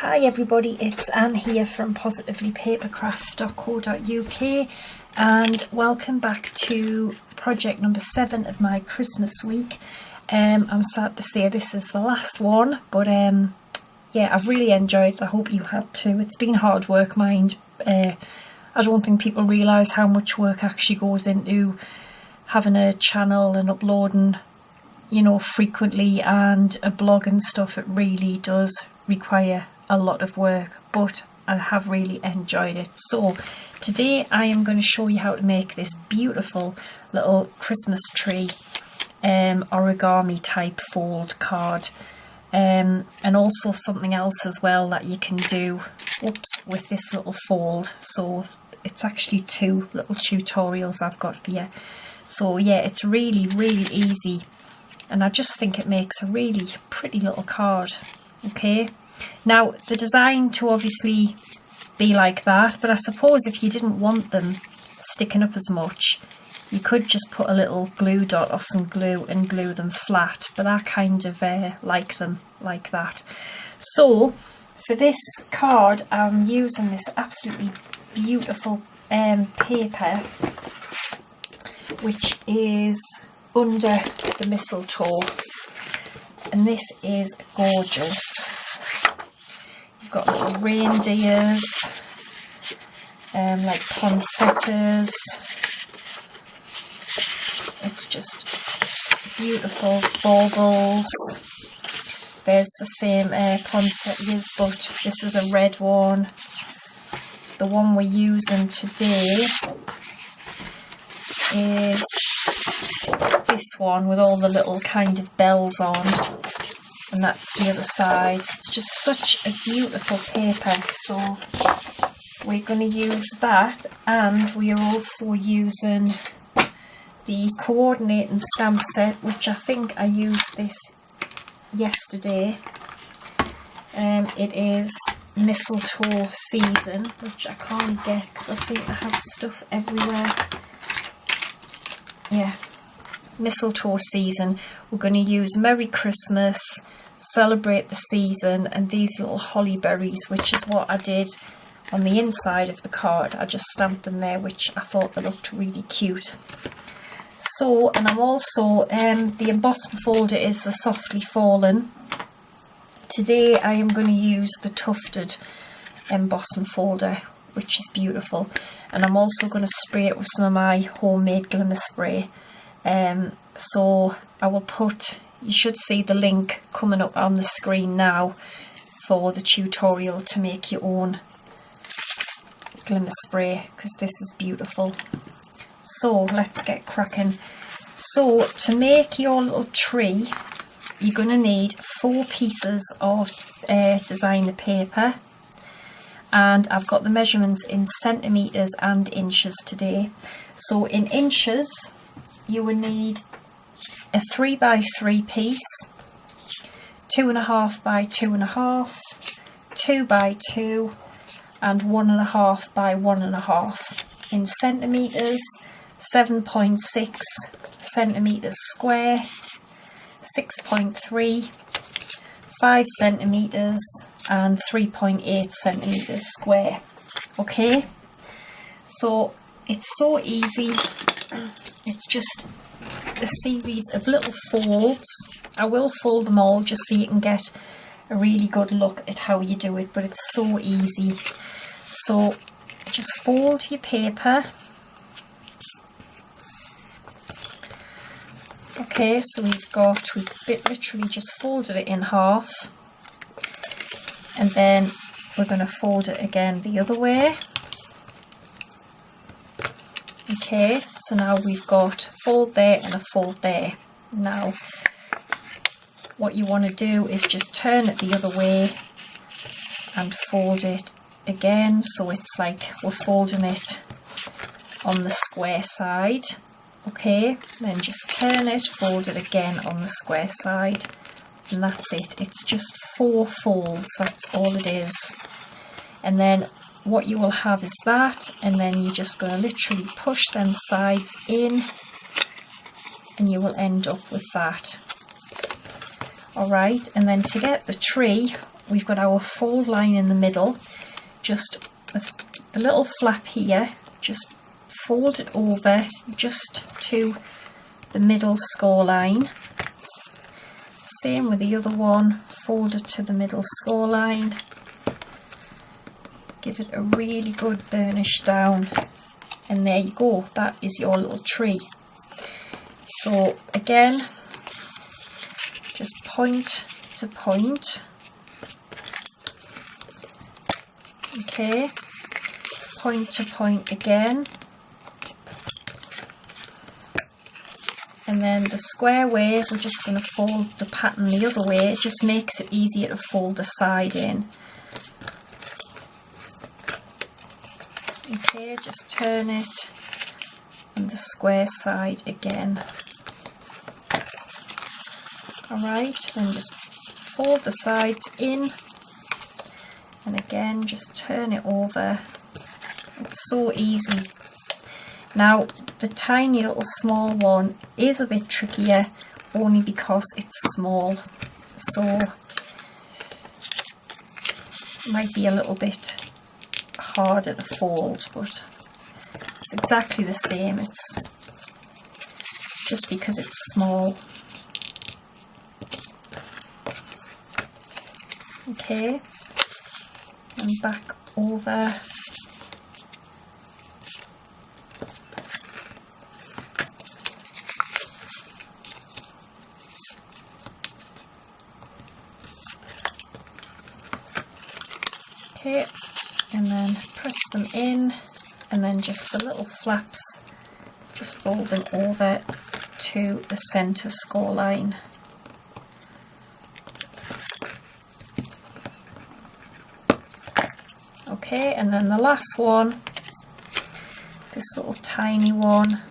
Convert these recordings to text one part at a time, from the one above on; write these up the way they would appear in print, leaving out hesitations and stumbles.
Hi everybody, it's Anne here from positivelypapercraft.co.uk and welcome back to project number 7 of my Christmas week. I'm sad to say this is the last one, but yeah, I've really enjoyed it. I hope you have too. It's been hard work, mind. I don't think people realise how much work actually goes into having a channel and uploading, you know, frequently, and a blog and stuff. It really does require a lot of work, but I have really enjoyed it. So today I am going to show you how to make this beautiful little Christmas tree origami type fold card, and also something else as well that you can do with this little fold. So it's actually 2 little tutorials I've got for you. So yeah, it's really easy, and I just think it makes a really pretty little card. Okay, now the design to obviously be like that, but I suppose if you didn't want them sticking up as much, you could just put a little glue dot or some glue and glue them flat, but I kind of like them like that. So for this card I'm using this absolutely beautiful paper, which is under the mistletoe, and this is gorgeous. You've got little reindeers, like poinsettias. It's just beautiful. Baubles. There's the same poinsettias, but this is a red one. The one we're using today is this one with all the little kind of bells on, and that's the other side. It's just such a beautiful paper, so we're going to use that, and we are also using the coordinating stamp set, which I think I used this yesterday. It is mistletoe season, which I can't get because I seem to have stuff everywhere. Yeah, mistletoe season. We're going to use Merry Christmas, Celebrate the Season, and these little holly berries, which is what I did on the inside of the card. I just stamped them there, which I thought they looked really cute. So, and I'm also, the embossing folder is the Softly Fallen. Today I am going to use the tufted embossing folder, which is beautiful, and I'm also going to spray it with some of my homemade glimmer spray. So I will put, you should see the link coming up on the screen now for the tutorial to make your own glimmer spray, because this is beautiful. So let's get cracking. So to make your little tree, you're going to need 4 pieces of designer paper, and I've got the measurements in centimetres and inches today. So in inches you will need a 3x3 piece, 2.5 by 2.5, 2x2, and 1.5 by 1.5. In centimetres, 7.6 centimetres square, 6.3, 5 centimetres, and 3.8 centimetres square. Okay, so it's so easy. It's just a series of little folds. I will fold them all just so you can get a really good look at how you do it, but it's so easy. So just fold your paper. Okay, so we've literally just folded it in half, and then we're going to fold it again the other way. Okay, so now we've got a fold there and a fold there. Now what you want to do is just turn it the other way and fold it again, so it's like we're folding it on the square side. Okay, then just turn it, fold it again on the square side, and that's it. It's just 4 folds, that's all it is. And then what you will have is that, and then you're just going to literally push them sides in, and you will end up with that. Alright, and then to get the tree, we've got our fold line in the middle, just the little flap here, just fold it over just to the middle score line. Same with the other one, fold it to the middle score line. Give it a really good burnish down, and there you go, that is your little tree. So again, just point to point, okay, point to point again, and then the square wave, we're just going to fold the pattern the other way. It just makes it easier to fold the side in. Okay, just turn it on the square side again. Alright, then just fold the sides in, and again just turn it over. It's so easy. Now the tiny little small one is a bit trickier, only because it's small, so it might be a little bit harder to fold, but it's exactly the same. It's just because it's small. Okay, and back over. Okay, and then press them in, and then just the little flaps, just fold them over to the centre score line. Okay, and then the last one, this little tiny one,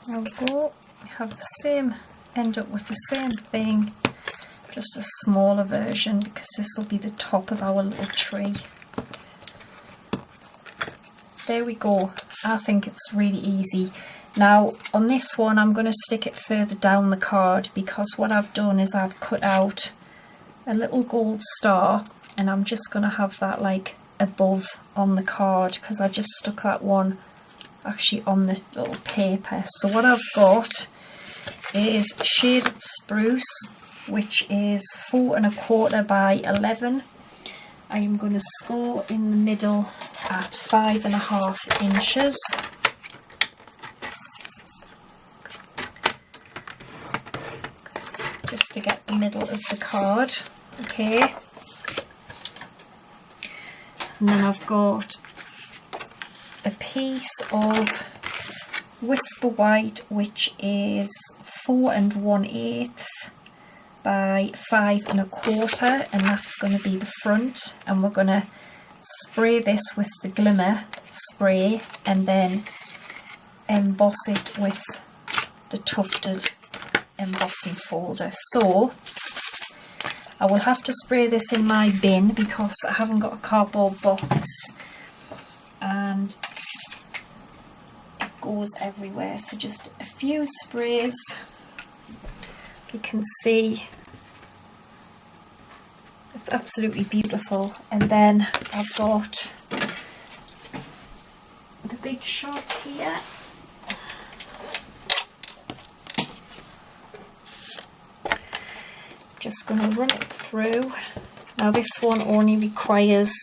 there we go. We have the same, end up with the same thing, just a smaller version, because this will be the top of our little tree. There we go. I think it's really easy. Now on this one I'm going to stick it further down the card, because what I've done is I've cut out a little gold star, and I'm just going to have that like above on the card, because I just stuck that one actually on the little paper. So what I've got is shaded spruce, which is 4 1/4 by 11. I am going to score in the middle at 5 1/2 inches. Just to get the middle of the card. Okay, and then I've got a piece of Whisper White, which is 4 1/8 by 5 1/4, and that's going to be the front, and we're going to spray this with the glimmer spray and then emboss it with the tufted embossing folder. So I will have to spray this in my bin because I haven't got a cardboard box, and it goes everywhere. So just a few sprays. You can see it's absolutely beautiful. And then I've got the big shot here. Just going to run it through. Now this one only requires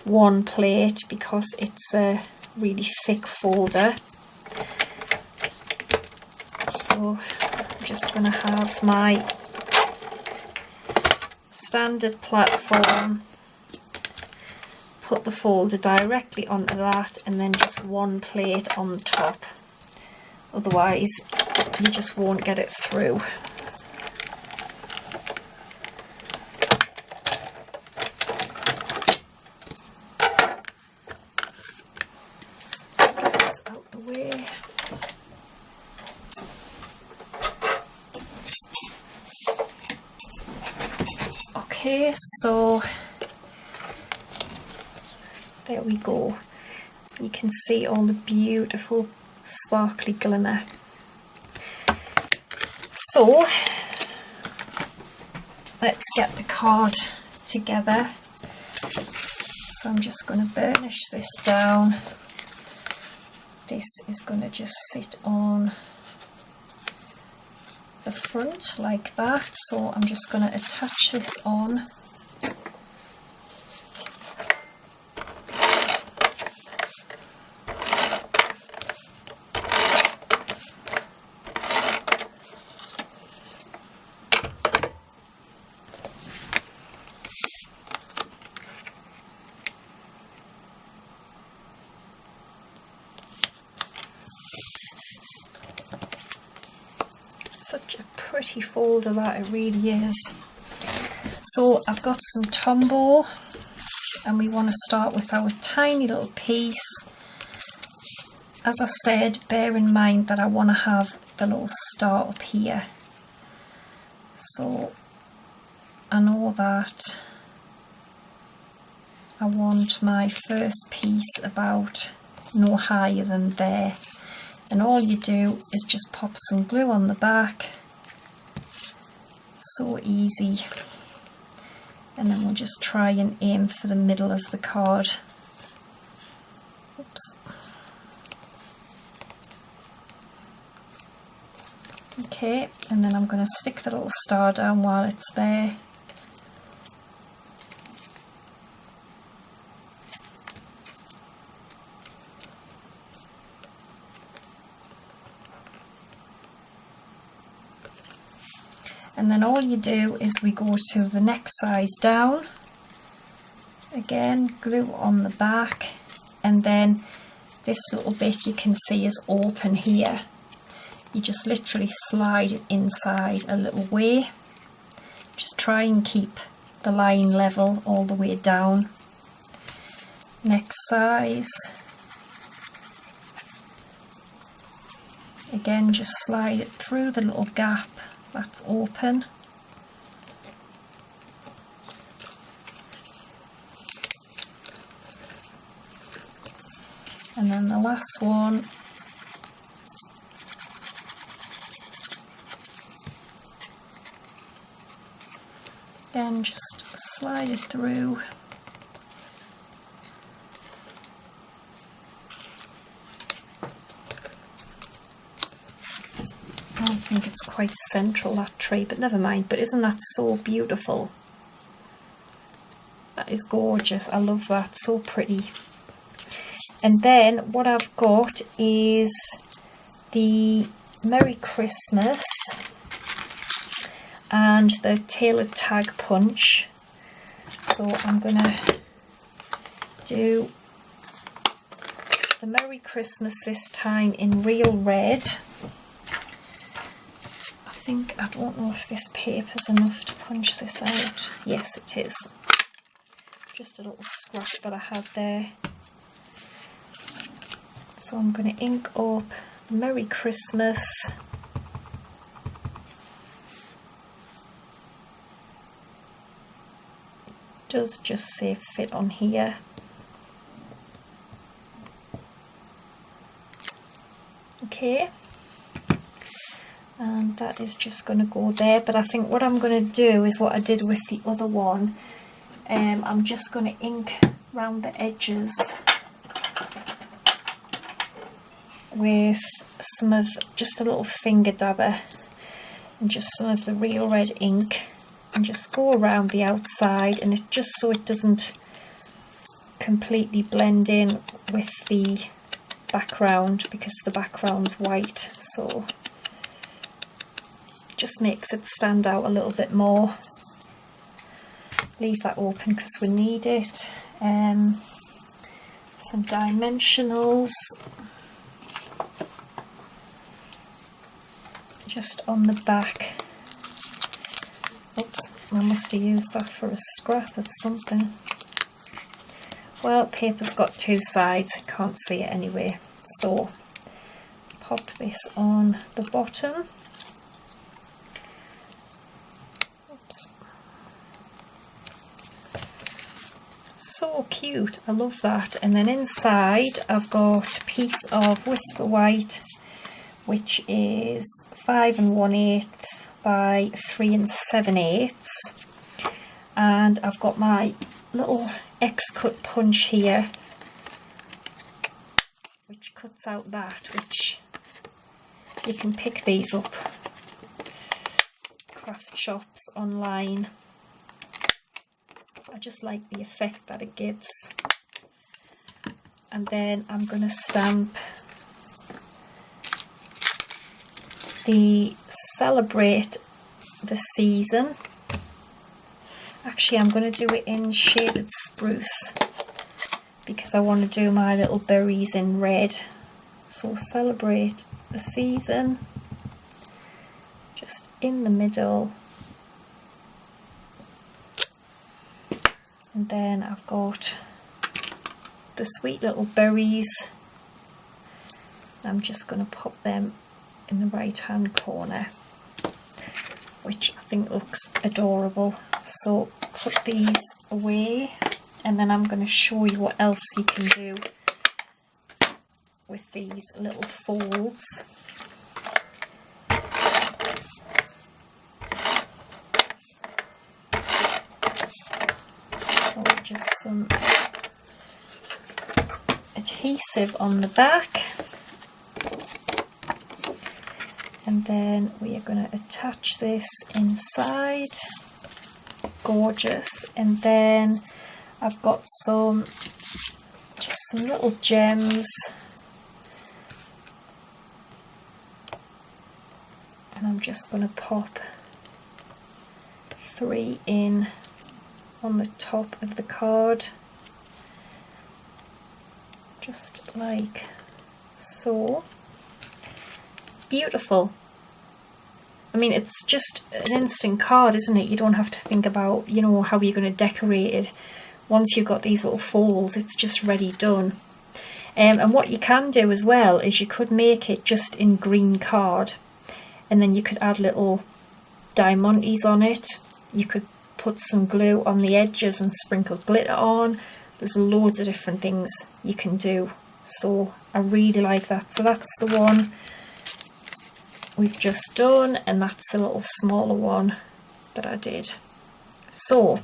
one plate because it's a really thick folder. So I'm just going to have my standard platform, put the folder directly onto that, and then just one plate on the top. Otherwise you just won't get it through. Let's get this out of the way. Okay, so there we go. You can see all the beautiful sparkly glimmer. So let's get the card together. So I'm just going to burnish this down. This is going to just sit on the front like that. So I'm just going to attach this on. Such a pretty folder that it really is. So I've got some Tombow, and we want to start with our tiny little piece. As I said, bear in mind that I want to have the little star up here. So I know that I want my first piece about no higher than there. And all you do is just pop some glue on the back. So easy. And then we'll just try and aim for the middle of the card. Oops. Okay, and then I'm going to stick the little star down while it's there. And then all you do is we go to the next size down, again glue on the back, and then this little bit you can see is open here. You just literally slide it inside a little way. Just try and keep the line level all the way down. Next size. Again, just slide it through the little gap that's open. And then the last one. Again, just slide it through. I don't think it's quite central, that tree, but never mind. But isn't that so beautiful? That is gorgeous. I love that. So pretty. And then what I've got is the Merry Christmas and the tailored tag punch. So I'm gonna do the Merry Christmas this time in real red. I don't know if this paper's enough to punch this out. Yes, it is. Just a little scrap that I had there. So I'm going to ink up Merry Christmas. Does just say fit on here. Okay. And that is just going to go there, but I think what I'm going to do is what I did with the other one. I'm just going to ink around the edges with some of, just a little finger dabber, and just some of the real red ink, and just go around the outside, and it just so it doesn't completely blend in with the background, because the background's white, so just makes it stand out a little bit more. Leave that open because we need it. Some dimensionals. just on the back. Oops, I must have used that for a scrap of something. Well, paper's got two sides, can't see it anyway. So pop this on the bottom. Oops. So cute, I love that. And then inside I've got a piece of Whisper White, which is 5 1/8 by 3 7/8, and I've got my little X-cut punch here, which cuts out that, which you can pick these up craft shops online. I just like the effect that it gives. And then I'm going to stamp the Celebrate the Season. Actually, I'm going to do it in shaded spruce because I want to do my little berries in red. So Celebrate the Season, just in the middle. And then I've got the sweet little berries. I'm just going to pop them in the right hand corner, which I think looks adorable. So put these away, and then I'm going to show you what else you can do with these little folds. So just some adhesive on the back, and then we are going to attach this inside. Gorgeous. And then I've got just some little gems, and I'm just going to pop 3 in on the top of the card, just like so. Beautiful. I mean, it's just an instant card, isn't it? You don't have to think about, you know, how you're going to decorate it. Once you've got these little folds, it's just ready, done. And what you can do as well is you could make it just in green card, and then you could add little diamantes on it. You could put some glue on the edges and sprinkle glitter on. There's loads of different things you can do. So I really like that. So that's the one we've just done, and that's a little smaller one that I did. So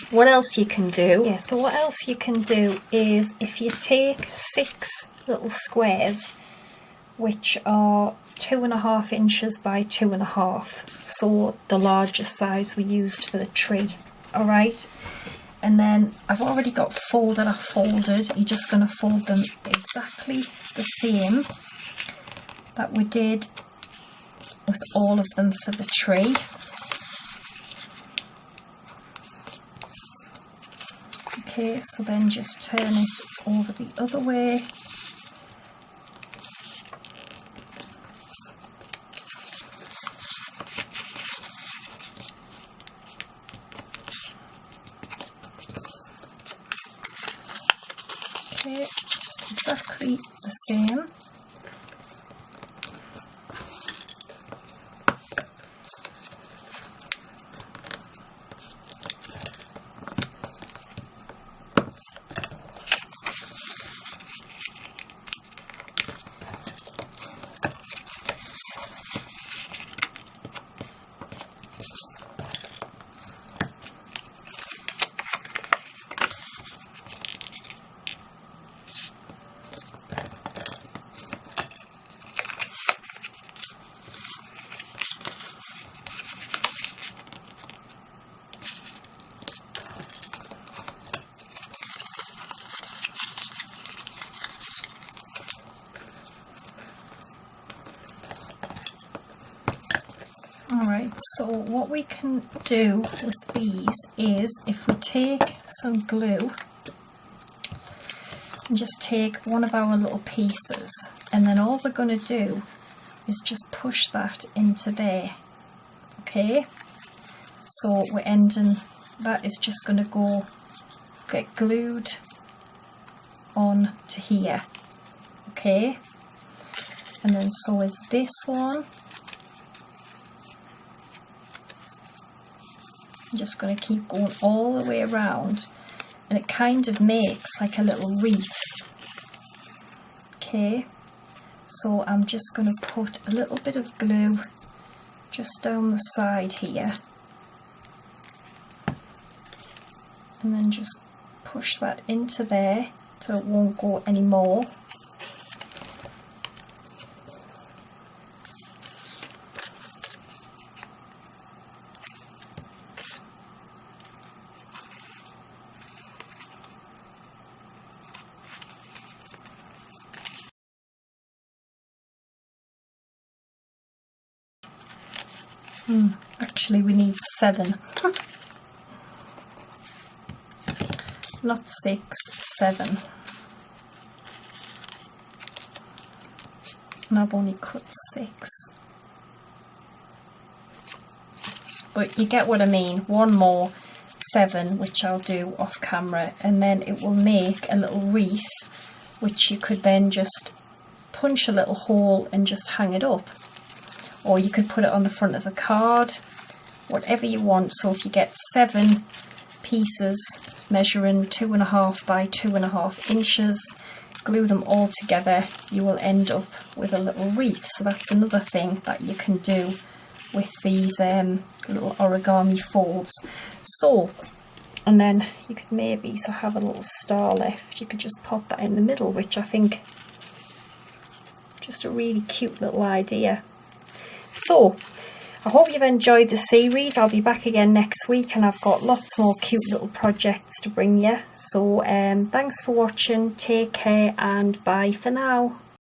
what else you can do? Yeah, so what else you can do is if you take 6 little squares, which are 2.5 inches by 2.5, so the largest size we used for the tree. All right, and then I've already got 4 that I folded. You're just going to fold them exactly the same that we did with all of them for the tree. Okay, so then just turn it over the other way. Okay, just exactly the same. Alright, so what we can do with these is if we take some glue and just take one of our little pieces, and then all we're going to do is just push that into there. Okay, so we're ending, that is just going to get glued on to here. Okay, and then so is this one. I'm just going to keep going all the way around, and it kind of makes like a little wreath. Okay, so I'm just going to put a little bit of glue just down the side here, and then just push that into there so it won't go anymore. Actually we need 7. Not 6, 7. And I've only cut 6. But you get what I mean. One more 7, which I'll do off camera, and then it will make a little wreath, which you could then just punch a little hole and just hang it up. Or you could put it on the front of a card, whatever you want. So if you get 7 pieces measuring 2.5 by 2.5 inches, glue them all together, you will end up with a little wreath. So that's another thing that you can do with these little origami folds. So, and then you could maybe have a little star left, you could just pop that in the middle, which I think just a really cute little idea. So I hope you've enjoyed the series. I'll be back again next week, and I've got lots more cute little projects to bring you. So thanks for watching, take care, and bye for now.